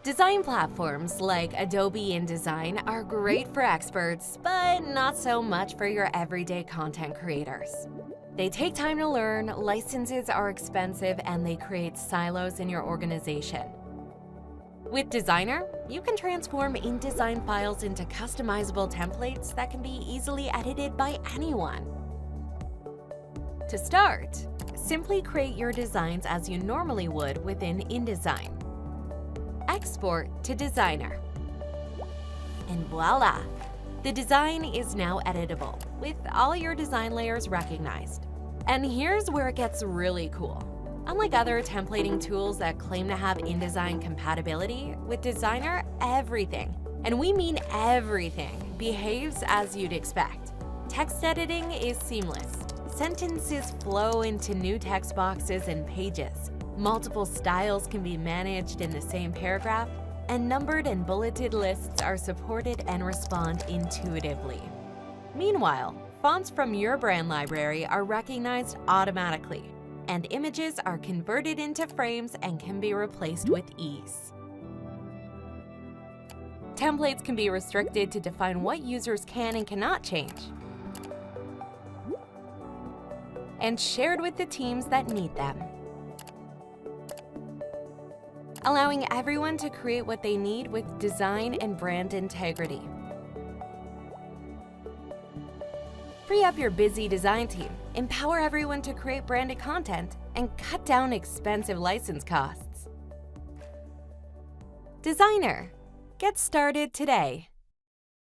Design platforms like Adobe InDesign are great for experts, but not so much for your everyday content creators. They take time to learn, licenses are expensive, and they create silos in your organization. With Desygner, you can transform InDesign files into customizable templates that can be easily edited by anyone. To start, simply create your designs as you normally would within InDesign. Export to Desygner. And voila! The design is now editable, with all your design layers recognized. And here's where it gets really cool. Unlike other templating tools that claim to have InDesign compatibility, with Desygner, everything, and we mean everything, behaves as you'd expect. Text editing is seamless. Sentences flow into new text boxes and pages. Multiple styles can be managed in the same paragraph, and numbered and bulleted lists are supported and respond intuitively. Meanwhile, fonts from your brand library are recognized automatically, and images are converted into frames and can be replaced with ease. Templates can be restricted to define what users can and cannot change, and shared with the teams that need them, allowing everyone to create what they need with design and brand integrity. Free up your busy design team, empower everyone to create branded content, and cut down expensive license costs. Desygner. Get started today.